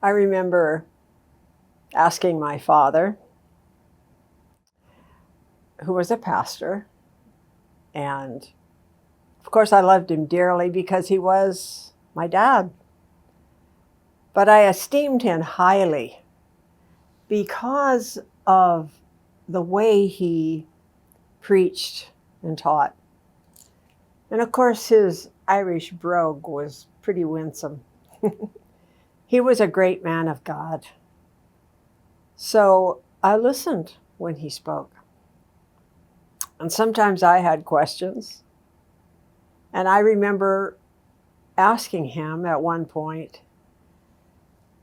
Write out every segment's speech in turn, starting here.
I remember asking my father, who was a pastor, and of course I loved him dearly because he was my dad. But I esteemed him highly because of the way he preached and taught. And of course his Irish brogue was pretty winsome. He was a great man of God. So I listened when he spoke. And sometimes I had questions. And I remember asking him at one point,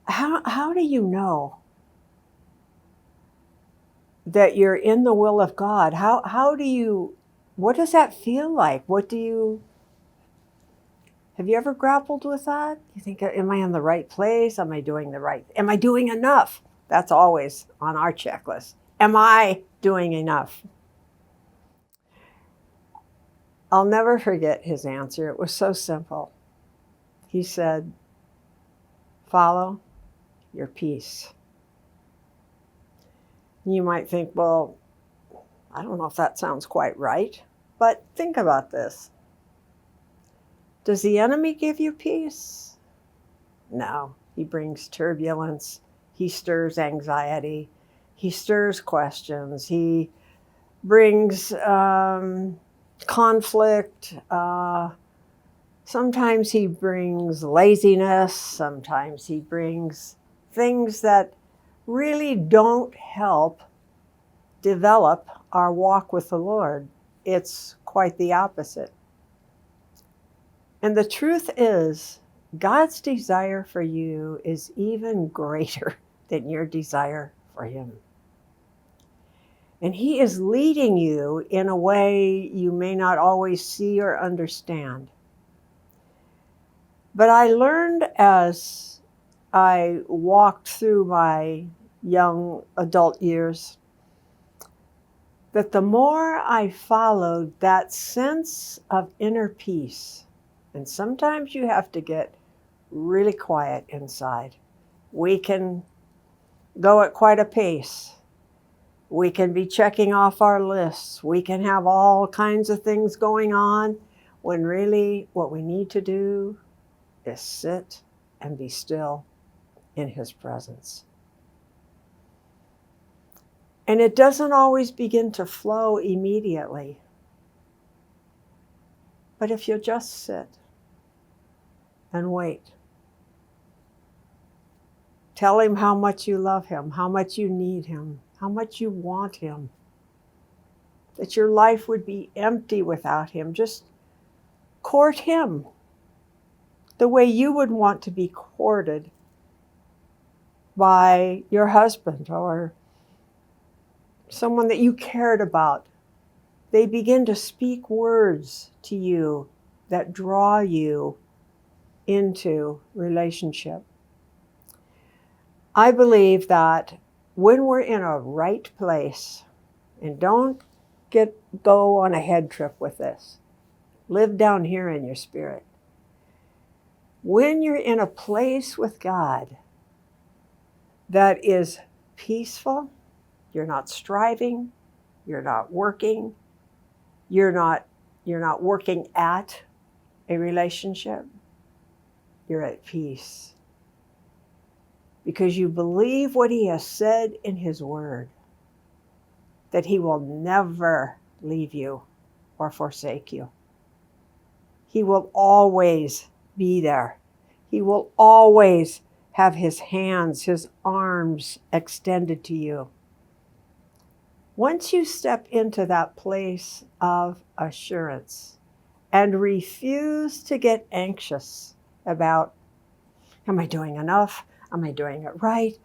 how do you know that you're in the will of God? What does that feel like? Have you ever grappled with that? You think, am I in the right place? Am I doing enough? That's always on our checklist. Am I doing enough? I'll never forget his answer. It was so simple. He said, follow your peace. You might think, well, I don't know if that sounds quite right, but think about this. Does the enemy give you peace? No, he brings turbulence. He stirs anxiety. He stirs questions. He brings conflict. Sometimes he brings laziness. Sometimes he brings things that really don't help develop our walk with the Lord. It's quite the opposite. And the truth is, God's desire for you is even greater than your desire for him. And he is leading you in a way you may not always see or understand. But I learned as I walked through my young adult years that the more I followed that sense of inner peace, and sometimes you have to get really quiet inside. We can go at quite a pace. We can be checking off our lists. We can have all kinds of things going on when really what we need to do is sit and be still in his presence. And it doesn't always begin to flow immediately. But if you'll just sit and wait, tell him how much you love him, how much you need him, how much you want him, that your life would be empty without him. Just court him the way you would want to be courted by your husband or someone that you cared about. They begin to speak words to you that draw you into relationship. I believe that when we're in a right place, and don't go on a head trip with this, live down here in your spirit. When you're in a place with God that is peaceful, you're not striving, you're not working, you're not working at a relationship, you're at peace. Because you believe what he has said in his word, that he will never leave you or forsake you. He will always be there. He will always have his hands, his arms extended to you. Once you step into that place of assurance and refuse to get anxious about, am I doing enough? Am I doing it right?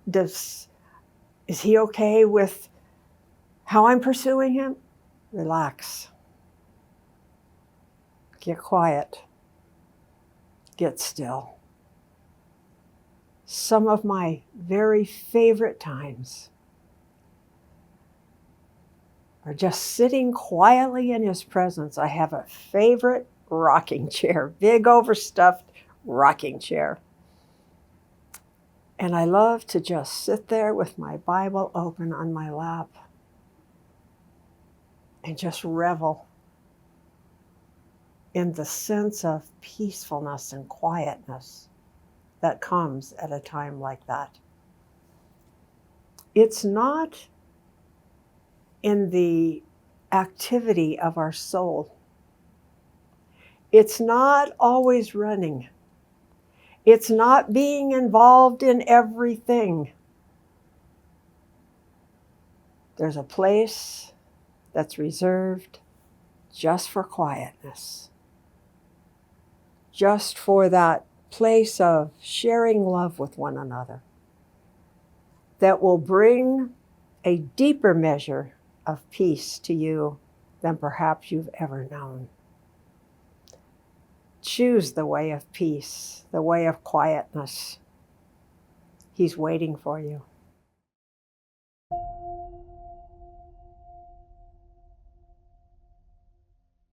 Is he okay with how I'm pursuing him? Relax. Get quiet. Get still. Some of my very favorite times are just sitting quietly in his presence. I have a favorite rocking chair, big overstuffed rocking chair. And I love to just sit there with my Bible open on my lap and just revel in the sense of peacefulness and quietness that comes at a time like that. It's not in the activity of our soul. It's not always running. It's not being involved in everything. There's a place that's reserved just for quietness, just for that place of sharing love with one another that will bring a deeper measure of peace to you than perhaps you've ever known. Choose the way of peace, the way of quietness. He's waiting for you.